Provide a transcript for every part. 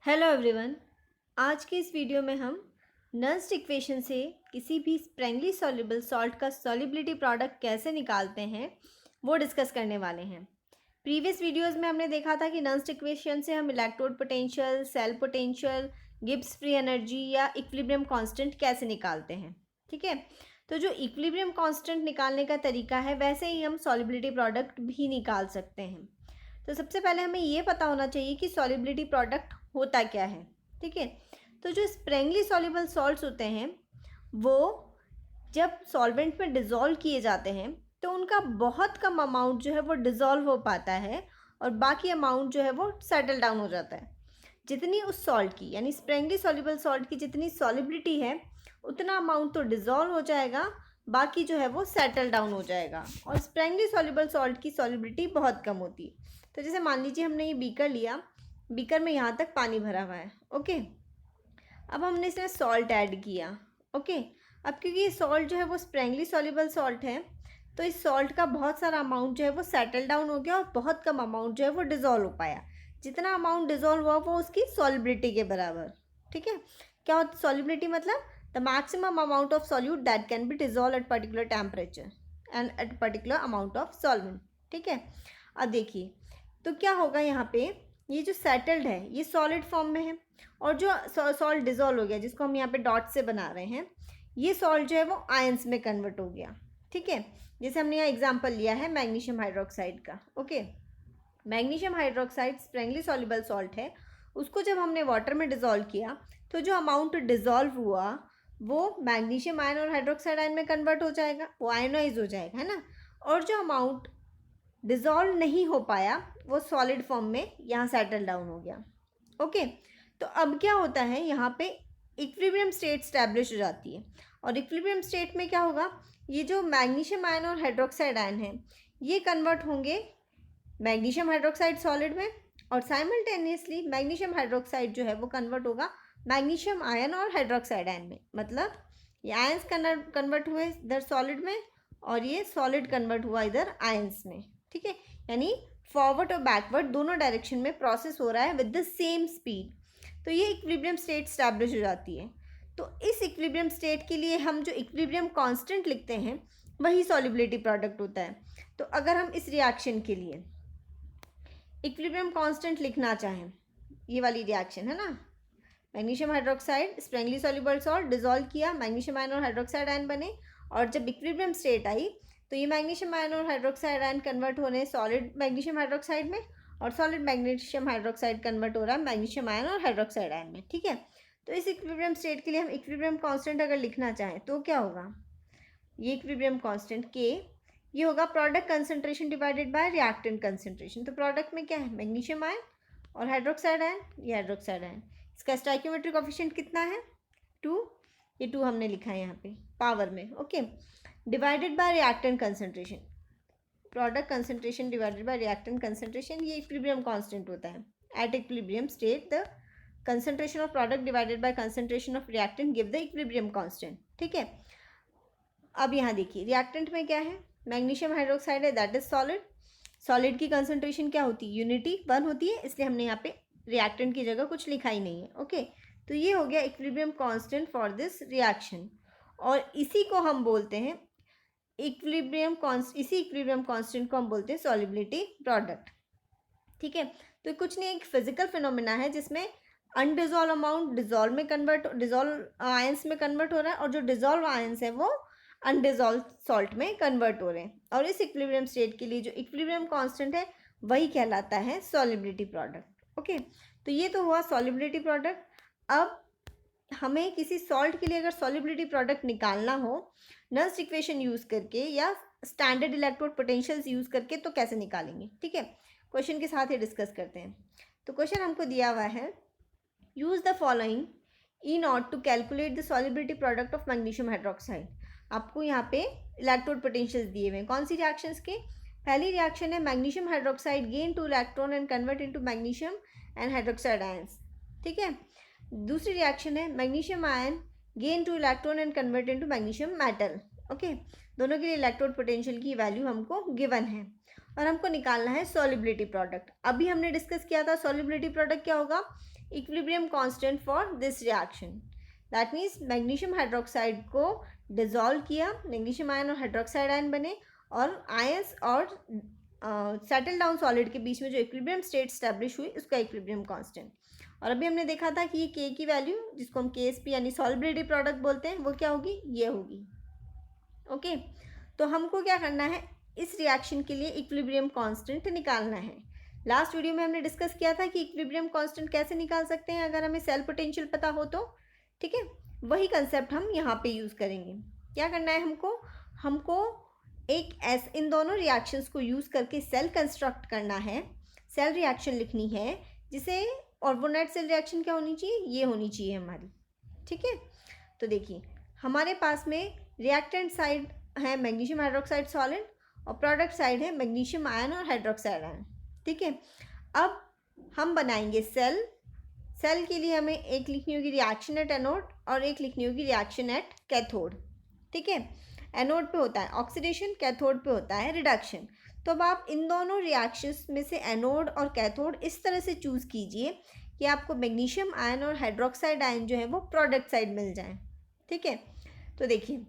Hello everyone. आज के इस वीडियो में हम नर्स्ट इक्वेशन से किसी भी स्प्रेंगली सॉल्युबल सॉल्ट का सॉल्युबिलिटी प्रोडक्ट कैसे निकालते हैं वो डिस्कस करने वाले हैं। प्रीवियस वीडियोस में हमने देखा था कि नर्स्ट इक्वेशन से हम electrode potential, cell potential, Gibbs free energy या इक्विलिब्रियम कांस्टेंट कैसे निकालते हैं। ठीक है, तो जो इक्विलिब्रियम कांस्टेंट निकालने का तरीका है वैसे ही हम सॉल्युबिलिटी प्रोडक्ट भी निकाल सकते हैं। तो सबसे पहले हमें ये पता होना चाहिए कि सॉल्युबिलिटी प्रोडक्ट होता क्या है। ठीक है, तो जो स्प्रेंगली सॉल्युबल सॉल्ट्स होते हैं वो जब सॉल्वेंट में डिज़ोल्व किए जाते हैं तो उनका बहुत कम अमाउंट जो है वो डिज़ोल्व हो पाता है और बाकी अमाउंट जो है वो सेटल डाउन हो जाता है। जितनी उस सॉल्ट की यानी स्प्रेंगली सॉल्युबल सॉल्ट की जितनी सॉल्युबिलिटी है उतना अमाउंट तो डिज़ोल्व हो जाएगा, बाकी जो है वो सेटल डाउन हो जाएगा। और स्प्रेंगली सॉल्युबल सॉल्ट की सॉल्युबिलिटी बहुत कम होती है। तो जैसे मान लीजिए हमने ये बीकर लिया, बीकर में यहाँ तक पानी भरा हुआ है। ओके, अब हमने इसमें सॉल्ट ऐड किया। ओके, अब क्योंकि ये सॉल्ट जो है वो स्प्रेंगली सॉल्युबल सॉल्ट है तो इस सॉल्ट का बहुत सारा अमाउंट जो है वो सेटल डाउन हो गया और बहुत कम अमाउंट जो है वो डिज़ोल्व हो पाया। जितना अमाउंट डिज़ोल्व हुआ वो उसकी सॉल्युबिलिटी के बराबर। ठीक है, क्या होता है सॉल्युबिलिटी? मतलब the maximum amount of solute that can be dissolve at particular temperature and at particular amount of solvent. ठीक है, अब देखिए तो क्या होगा यहाँ पे, ये जो सेटल्ड है ये सॉलिड फॉर्म में है और जो सॉल्ट डिज़ोल्व हो गया जिसको हम यहाँ पे डॉट से बना रहे हैं ये सॉल्ट जो है वो आयंस में कन्वर्ट हो गया। ठीक है, जैसे हमने यहाँ एग्जांपल लिया है मैग्नीशियम हाइड्रोक्साइड का। Okay, magnesium hydroxide sparingly soluble salt है, उसको जब हमने वाटर में डिज़ोल्व किया तो जो अमाउंट डिज़ोल्व हुआ वो मैग्नीशियम आयन और हाइड्रोक्साइड आयन में कन्वर्ट हो जाएगा, वो आयनाइज हो जाएगा, है ना। और जो अमाउंट डिज़ोल्व नहीं हो पाया वो सॉलिड फॉर्म में यहाँ सेटल डाउन हो गया। ओके, तो अब क्या होता है यहाँ पे इक्विलिब्रियम स्टेट स्टैब्लिश हो जाती है। और इक्विलिब्रियम स्टेट में क्या होगा, ये जो मैग्नीशियम आयन और हाइड्रोक्साइड आयन है ये कन्वर्ट होंगे मैग्नीशियम हाइड्रोक्साइड सॉलिड में और साइमल्टेनियसली मैग्नीशियम हाइड्रोक्साइड जो है वो कन्वर्ट होगा मैग्नीशियम आयन और हाइड्रोक्साइड आयन में। मतलब ये आयंस कन्वर्ट हुए इधर सॉलिड में और ये सॉलिड कन्वर्ट हुआ इधर आयंस में। ठीक है, यानी फॉरवर्ड और बैकवर्ड दोनों डायरेक्शन में प्रोसेस हो रहा है विद द सेम स्पीड। तो ये इक्विलिब्रियम स्टेट स्टैब्लिश हो जाती है। तो इस इक्विलिब्रियम स्टेट के लिए हम जो इक्विलिब्रियम कांस्टेंट लिखते हैं वही सॉल्युबिलिटी प्रोडक्ट होता है। तो अगर हम इस रिएक्शन के लिए इक्विलिब्रियम कांस्टेंट लिखना चाहें, ये वाली रिएक्शन है ना, magnesium hydroxide sparingly soluble salt dissolve किया, मैग्नीशियम आयन और हाइड्रोक्साइड आयन बने और जब इक्विलिब्रियम स्टेट आई तो ये मैग्नीशियम आयन और हाइड्रोक्साइड आयन कन्वर्ट हो रहे हैं सॉलिड मैग्नीशियम हाइड्रोक्साइड में और सॉलिड मैग्नीशियम हाइड्रोक्साइड कन्वर्ट हो रहा है मैग्नीशियम आयन और हाइड्रोक्साइड आयन में। ठीक है, तो इस इक्विलिब्रियम स्टेट के लिए हम इक्विलिब्रियम कांस्टेंट अगर लिखना चाहें तो क्या होगा, ये इक्विलिब्रियम कांस्टेंट के ये होगा product concentration divided by reactant concentration. तो प्रोडक्ट में क्या है, मैग्नीशियम आयन और हाइड्रोक्साइड आयन, ये हाइड्रोक्साइड आयन, इसका स्टोइकियोमेट्रिक कोएफिशिएंट कितना है 2, ये 2 हमने लिखा है यहाँ पे पावर में। Okay, divided by reactant concentration, product concentration divided by reactant concentration, ये इक्विलिब्रियम कांस्टेंट होता है। At equilibrium state the concentration of product divided by concentration of reactant give the equilibrium constant. ठीक है, अब यहाँ देखिए रिएक्टेंट में क्या है, मैग्नीशियम हाइड्रोक्साइड है दैट इज सॉलिड। सॉलिड की कंसंट्रेशन क्या होती है, यूनिटी 1 होती है, इसलिए हमने यहाँ पे रिएक्टेंट की जगह कुछ लिखा ही नहीं है। ओके, तो ये हो गया equilibrium constant for this reaction और इसी को हम बोलते हैं इसी इक्विलिब्रियम कांस्टेंट को हम बोलते हैं सॉल्युबिलिटी प्रोडक्ट। ठीक है, तो कुछ नहीं, एक फिजिकल फिनोमिना है जिसमें अनडिजोल्व अमाउंट डिजोल्व आयंस में कन्वर्ट हो रहा है और जो डिजोल्व आयंस है वो अनडिजोल्व सॉल्ट में कन्वर्ट हो रहे हैं। और इस इक्विलिब्रियम स्टेट के लिए जो इक्विलिब्रियम कांस्टेंट है वही कहलाता है सॉल्युबिलिटी प्रोडक्ट। ओके, तो ये तो हुआ सॉल्युबिलिटी प्रोडक्ट। अब हमें किसी सॉल्ट के लिए अगर सॉल्युबिलिटी प्रोडक्ट निकालना हो नर्स्ट इक्वेशन यूज़ करके या स्टैंडर्ड इलेक्ट्रोड पोटेंशियल्स यूज़ करके तो कैसे निकालेंगे। ठीक है, क्वेश्चन के साथ ही डिस्कस करते हैं। तो क्वेश्चन हमको दिया हुआ है, use the following E naught to calculate the solubility product of magnesium hydroxide. आपको यहाँ पे इलेक्ट्रोड पोटेंशियल्स दिए हुए हैं, कौन सी रिएक्शंस के। पहली रिएक्शन है magnesium hydroxide gain 2 electron and convert into magnesium and hydroxide ions. ठीक है, दूसरी रिएक्शन है magnesium ion gain 2 electron and convert into magnesium metal. Okay, दोनों के लिए इलेक्ट्रोड पोटेंशियल की वैल्यू हमको गिवन है और हमको निकालना है सॉल्युबिलिटी प्रोडक्ट। अभी हमने डिस्कस किया था सॉल्युबिलिटी प्रोडक्ट क्या होगा, equilibrium constant for this reaction. That means magnesium hydroxide को डिजोल्व किया, मैग्नीशियम आयन और हाइड्रोक्साइड आयन बने, और आयंस और सेटल डाउन सॉलिड के बीच में जो इक्विलिब्रियम स्टेट स्टैब्लिश हुई उसका इक्विलिब्रियम कांस्टेंट। और अभी हमने देखा था कि ये के की वैल्यू, जिसको हम KSP यानी सॉल्युबिलिटी प्रोडक्ट बोलते हैं, वो क्या होगी, ये होगी। ओके, तो हमको क्या करना है, इस रिएक्शन के लिए इक्विलिब्रियम कांस्टेंट निकालना है। लास्ट वीडियो में हमने डिस्कस किया था कि इक्विलिब्रियम कांस्टेंट कैसे निकाल सकते हैं अगर हमें सेल पोटेंशियल पता हो तो। ठीक है, वही कंसेप्ट हम यहाँ पे यूज़ करेंगे। क्या करना है हमको इन दोनों रिएक्शंस को यूज़ करके सेल कंस्ट्रक्ट करना है, सेल रिएक्शन लिखनी है, जिसे ऑर्गोनेट सेल रिएक्शन क्या होनी चाहिए, ये होनी चाहिए हमारी। ठीक है, तो देखिए हमारे पास में रिएक्टेंट साइड है मैग्नीशियम हाइड्रोक्साइड सॉलिड और प्रोडक्ट साइड है मैग्नीशियम आयन और हाइड्रोक्साइड आयन। ठीक है, अब हम बनाएंगे सेल के लिए हमें एक लिखनी होगी रिएक्शन एट एनोड और एक लिखनी होगी रिएक्शन एट कैथोड। ठीक है, एनोड पे होता है ऑक्सीडेशन, कैथोड पे होता है रिडक्शन। तो अब आप इन दोनों रिएक्शंस में से एनोड और कैथोड इस तरह से चूज़ कीजिए कि आपको मैग्नीशियम आयन और हाइड्रोक्साइड आयन जो है वो प्रोडक्ट साइड मिल जाए। ठीक है, तो देखिए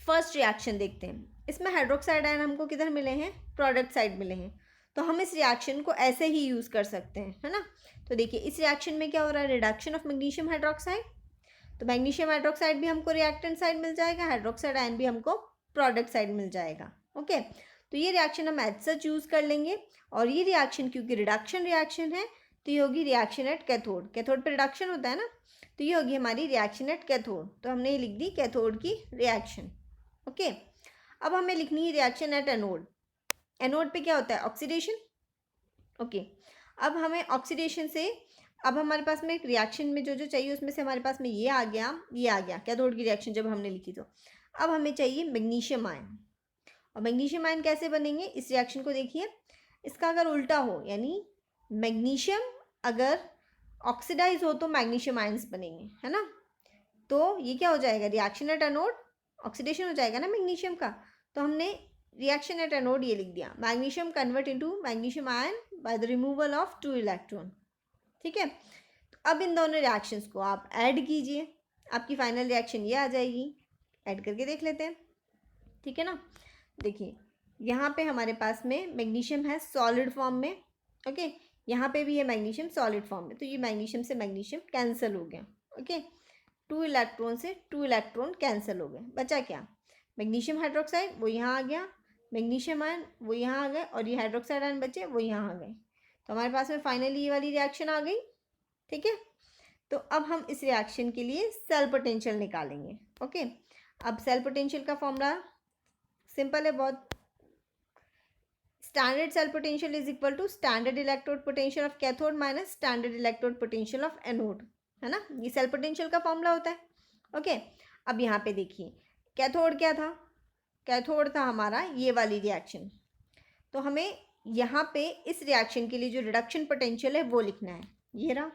फर्स्ट रिएक्शन देखते हैं। इसमें हाइड्रोक्साइड आयन हमको किधर मिले हैं, प्रोडक्ट साइड मिले हैं, तो हम इस रिएक्शन को ऐसे ही यूज़ कर सकते हैं, है ना। तो देखिए इस रिएक्शन में क्या हो रहा है, रिडक्शन ऑफ मैग्नीशियम हाइड्रोक्साइड, तो मैग्नीशियम हाइड्रोक्साइड भी हमको रिएक्टेंट साइड मिल जाएगा, हाइड्रोक्साइड आयन भी हमको प्रोडक्ट साइड मिल जाएगा। ओके, तो ये रिएक्शन हम एज सच यूज़ कर लेंगे। और ये रिएक्शन क्योंकि रिडक्शन रिएक्शन है तो ये होगी रिएक्शन एट कैथोड, कैथोड पे रिडक्शन होता है ना, तो ये होगी हमारी रिएक्शन एट कैथोड। तो हमने ये लिख दी कैथोड की रिएक्शन। ओके, अब हमें लिखनी है रिएक्शन एट एनोड। एनोड पे क्या होता है, ऑक्सीडेशन। ओके, अब हमें ऑक्सीडेशन से, अब हमारे पास में एक रिएक्शन में जो जो चाहिए उसमें से हमारे पास में ये आ गया कैथोड की रिएक्शन जब हमने लिखी। तो अब हमें चाहिए मैग्नीशियम आयन, और मैग्नीशियम आयन कैसे बनेंगे, इस रिएक्शन को देखिए, इसका अगर उल्टा हो यानी मैग्नीशियम अगर ऑक्सीडाइज हो तो मैग्नीशियम आयन्स बनेंगे, है ना। तो ये क्या हो जाएगा, रिएक्शन एट एनोड, ऑक्सीडेशन हो जाएगा ना मैग्नीशियम का, तो हमने रिएक्शन एट एनोड ये लिख दिया, magnesium convert into magnesium ion by the removal of 2 electron. ठीक है, तो अब इन दोनों रिएक्शंस को आप ऐड कीजिए, आपकी फाइनल रिएक्शन ये आ जाएगी। ऐड करके देख लेते हैं, ठीक है ना। देखिए यहाँ पे हमारे पास में मैग्नीशियम है सॉलिड फॉर्म में। ओके, यहाँ पे भी है मैग्नीशियम सॉलिड फॉर्म में, तो ये मैग्नीशियम से मैग्नीशियम कैंसिल हो गया। ओके, 2 इलेक्ट्रॉन से 2 इलेक्ट्रॉन कैंसिल हो गए, बचा क्या, मैग्नीशियम हाइड्रोक्साइड वो यहाँ आ गया, मैग्नीशियम आयन वो यहाँ आ गए, और ये हाइड्रोक्साइड आयन बचे वो यहाँ आ गए। तो हमारे पास में फाइनली ये वाली रिएक्शन आ गई। ठीक है, तो अब हम इस रिएक्शन के लिए सेल पोटेंशियल निकालेंगे। ओके, अब सेल पोटेंशियल का फॉर्मूला सिंपल है बहुत, standard cell potential is equal to standard electrode potential of cathode minus standard electrode potential of anode, है ना, ये सेल पोटेंशियल का फॉर्मूला होता है। ओके, अब यहाँ पे देखिए कैथोड क्या था, कैथोड था हमारा ये वाली रिएक्शन, तो हमें यहाँ पे इस रिएक्शन के लिए जो रिडक्शन पोटेंशियल है वो लिखना है, ये रहा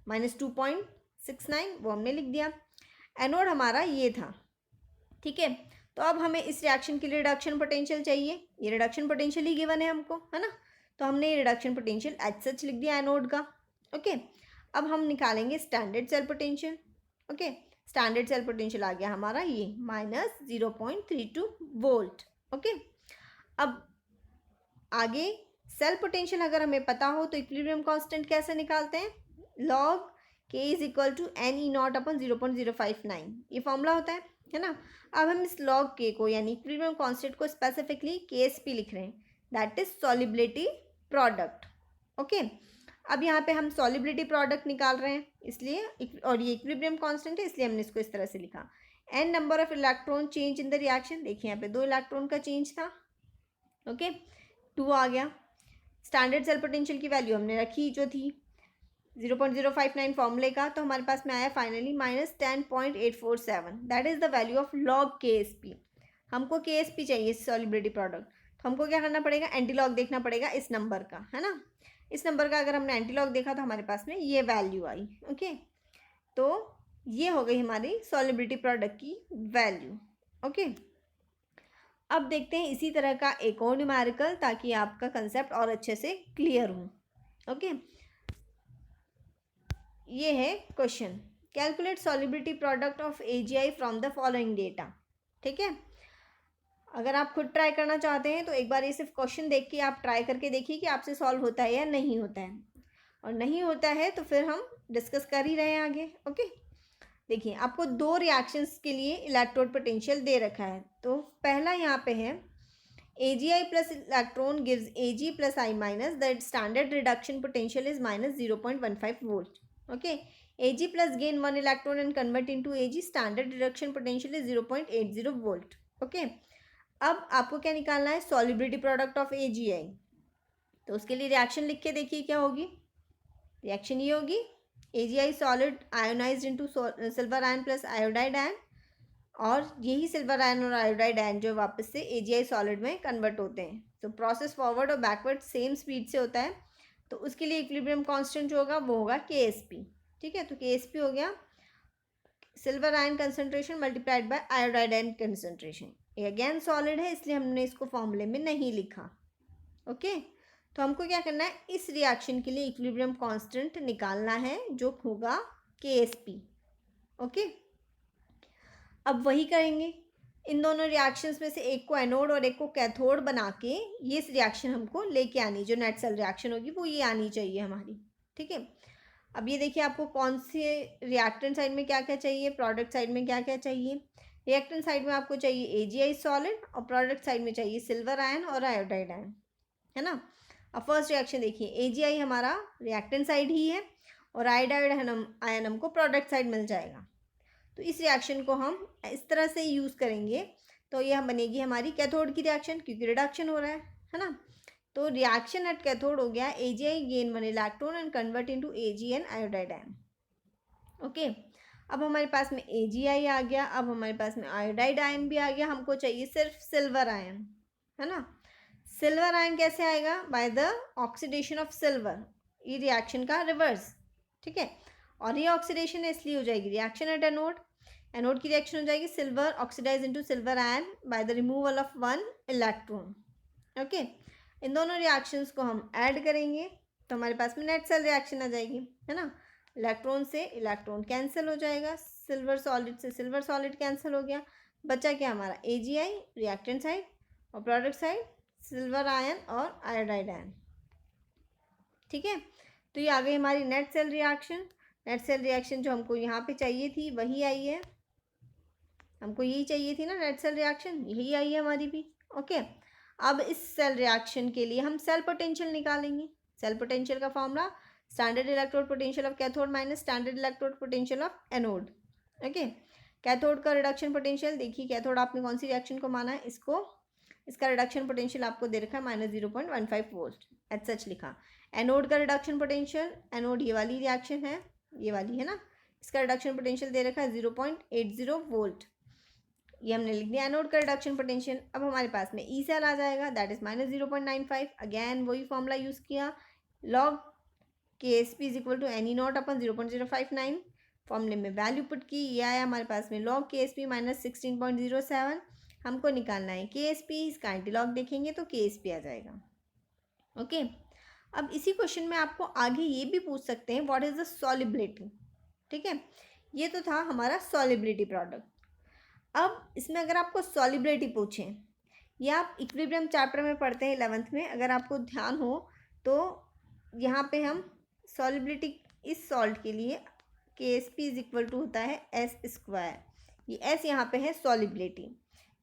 -2.69, वो हमने लिख दिया। एनोड हमारा ये था। ठीक है, तो अब हमें इस रिएक्शन के लिए रिडक्शन पोटेंशियल चाहिए, ये रिडक्शन पोटेंशियल ही गिवन है हमको, है ना, तो हमने ये रिडक्शन पोटेंशियल एज सच लिख दिया एनोड का। ओके, अब हम निकालेंगे standard cell potential. Okay, standard cell potential आ गया हमारा ये -0.32 वोल्ट। ओके, अब आगे सेल पोटेंशियल अगर हमें पता हो तो इक्विलिब्रियम कांस्टेंट कैसे निकालते हैं, log K is equal to NE0 upon 0.059, ये फॉर्मूला होता है ना। अब हम इस लॉग K को यानी इक्विलिब्रियम कांस्टेंट को स्पेसिफिकली KSP लिख रहे हैं, that is solubility product. Okay, अब यहाँ पे हम सॉल्युबिलिटी प्रोडक्ट निकाल रहे हैं इसलिए, और ये इक्विलिब्रियम कांस्टेंट है इसलिए हमने इसको इस तरह से लिखा। n number of electron change in the reaction, देखिए यहाँ पे 2 इलेक्ट्रॉन का चेंज था। ओके, 2 आ गया। स्टैंडर्ड सेल पोटेंशियल की वैल्यू हमने रखी जो थी 0.059 फॉर्मूले का, तो हमारे पास में आया finally -10.847, that is the value of log KSP। हमको KSP चाहिए सॉल्युबिलिटी प्रोडक्ट, तो हमको क्या करना पड़ेगा, एंटीलॉग देखना पड़ेगा इस नंबर का, है ना। इस नंबर का अगर हमने एंटीलॉग देखा तो हमारे पास में ये वैल्यू आई। ओके, तो ये हो गई हमारी सॉल्युबिलिटी प्रोडक्ट की वैल्यू। ओके, अब देखते हैं इसी तरह का एक और न्यूमेरिकल, ताकि आपका कंसेप्ट और अच्छे से क्लियर हो। ओके, ये है question, calculate solubility product of AgI from the following data. ठीक है, अगर आप खुद ट्राई करना चाहते हैं तो एक बार ये सिर्फ क्वेश्चन देख के आप ट्राई करके देखिए कि आपसे सॉल्व होता है या नहीं होता है, और नहीं होता है तो फिर हम डिस्कस कर ही रहे हैं आगे। ओके, देखिए आपको दो रिएक्शंस के लिए इलेक्ट्रोड पोटेंशियल दे रखा है। तो पहला यहाँ पे है AgI plus electron gives Ag plus I minus, the standard reduction potential is minus 0.15 volt. Okay, Ag plus gain 1 electron and convert into Ag, standard reduction potential is 0.80 volt. Okay, अब आपको क्या निकालना है, सॉल्युबिलिटी प्रोडक्ट ऑफ AgI। तो उसके लिए reaction लिख के देखिए क्या होगी। रिएक्शन ये होगी, AgI solid ionised into silver ion plus iodide ion, और यही सिल्वर आयन और आयोडाइड आयन जो वापस से AgI सॉलिड में कन्वर्ट होते हैं। तो प्रोसेस फॉरवर्ड और बैकवर्ड सेम स्पीड से होता है। तो उसके लिए इक्विलिब्रियम कांस्टेंट जो होगा वो होगा KSP। ठीक है, तो KSP हो गया silver ion concentration multiplied by iodide ion concentration. ये अगेन सॉलिड है इसलिए हमने इसको फॉर्मूले में नहीं लिखा। ओके, तो हमको क्या करना है, इस रिएक्शन के लिए इक्विलिब्रियम कांस्टेंट निकालना है जो होगा KSP। ओके, अब वही करेंगे, इन दोनों रिएक्शंस में से एक को एनोड और एक को कैथोड बना के ये रिएक्शन हमको लेके आनी, जो नेट सेल रिएक्शन होगी वो ये आनी चाहिए हमारी। ठीक है, अब ये देखिए आपको कौन से रिएक्टेंट साइड में क्या क्या चाहिए, प्रोडक्ट साइड में क्या क्या चाहिए। रिएक्टेंट साइड में आपको चाहिए AgI सॉलिड और प्रोडक्ट साइड में चाहिए सिल्वर आयन और आयोडाइड आयन, है ना। अब फर्स्ट रिएक्शन देखिए, AgI हमारा रिएक्टेंट साइड ही है और आयोडाइड आयन हमको प्रोडक्ट साइड मिल जाएगा। तो इस रिएक्शन को हम इस तरह से यूज़ करेंगे तो यह बनेगी हमारी कैथोड की रिएक्शन, क्योंकि रिडक्शन हो रहा है ना। तो रिएक्शन एट कैथोड हो गया AgI gain 1 electron and convert into Ag iodide ion. Okay, अब हमारे पास में AgI आ गया, अब हमारे पास में आयोडाइड आयन भी आ गया, हमको चाहिए सिर्फ सिल्वर आयन, है ना। सिल्वर आयन कैसे आएगा, by the oxidation of silver, ये रिएक्शन का रिवर्स। ठीक है, और ये ऑक्सीडेशन इसलिए हो जाएगी रिएक्शन एट एनोड, एनोड की रिएक्शन हो जाएगी silver oxidise into silver ion by the removal of 1 electron. Okay, इन दोनों रिएक्शंस को हम ऐड करेंगे तो हमारे पास में नेट सेल रिएक्शन आ जाएगी, है ना। इलेक्ट्रॉन से इलेक्ट्रॉन कैंसिल हो जाएगा, सिल्वर सॉलिड से सिल्वर सॉलिड कैंसिल हो गया, बचा क्या हमारा AgI रिएक्टेंट साइड और प्रोडक्ट साइड सिल्वर आयन और आयोडाइड आयन। ठीक है, तो ये आ गई हमारी net cell reaction. Net cell reaction जो हमको यहाँ पे चाहिए थी वही आई है, हमको यही चाहिए थी ना नेट सेल रिएक्शन, यही आई है हमारी भी। ओके, अब इस सेल रिएक्शन के लिए हम सेल पोटेंशियल निकालेंगे। सेल पोटेंशियल का formula standard electrode potential of cathode minus standard electrode potential of anode. Okay, cathode का रिडक्शन पोटेंशियल देखिए, कैथोड आपने कौन सी रिएक्शन को माना है, इसको, इसका रिडक्शन पोटेंशियल आपको दे रखा है माइनस 0.15 वोल्ट, एच सच लिखा। एनोड का रिडक्शन पोटेंशियल, एनोड ये वाली रिएक्शन है, ये वाली है ना, इसका रिडक्शन पोटेंशियल दे रखा है 0.80 वोल्ट, ये हमने लिख दिया एनोड का रिडक्शन पोटेंशियल। अब हमारे पास में ई सेल आ जाएगा, दैट इज माइनस 0.95। अगेन वही फॉर्मूला यूज़ किया, log KSP is equal to n E naught upon 0.059, फॉर्मूले में वैल्यू पुट की, ये आया हमारे पास में लॉग KSP माइनस 16.07। हमको निकालना है KSP, इसका एंटीलॉग देखेंगे तो KSP आ जाएगा। ओके, अब इसी क्वेश्चन में आपको आगे ये भी पूछ सकते हैं व्हाट इज द सॉल्युबिलिटी। ठीक है, ये तो था हमारा सॉल्युबिलिटी प्रोडक्ट। अब इसमें अगर आपको सॉल्युबिलिटी पूछें, या आप इक्विलिब्रियम चैप्टर में पढ़ते हैं 11th में, अगर आपको ध्यान हो तो यहाँ पे हम सॉल्युबिलिटी इस सॉल्ट के लिए KSP इज इक्वल टू होता है S², ये S यहाँ पे है सॉल्युबिलिटी।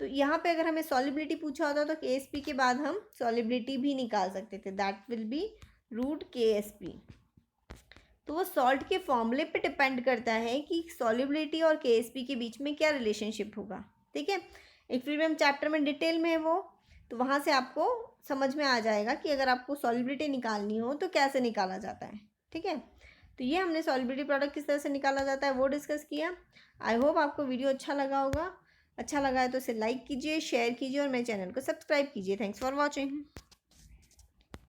तो यहाँ पे अगर हमें सॉल्युबिलिटी पूछा होता तो KSP के बाद हम सॉल्युबिलिटी भी निकाल सकते थे, that will be root KSP। तो वो सॉल्ट के फॉर्मूले पे डिपेंड करता है कि सॉल्युबिलिटी और KSP के बीच में क्या रिलेशनशिप होगा। ठीक है, इक्विलिब्रियम चैप्टर में डिटेल में है वो, तो वहाँ से आपको समझ में आ जाएगा कि अगर आपको सॉल्युबिलिटी निकालनी हो तो कैसे निकाला जाता है। ठीक है, तो ये हमने सॉल्युबिलिटी प्रोडक्ट किस तरह से निकाला जाता है वो डिस्कस किया। आई होप आपको वीडियो अच्छा लगा होगा, अच्छा लगा है तो इसे लाइक कीजिए, शेयर कीजिए और मेरे चैनल को सब्सक्राइब कीजिए। Thanks for watching.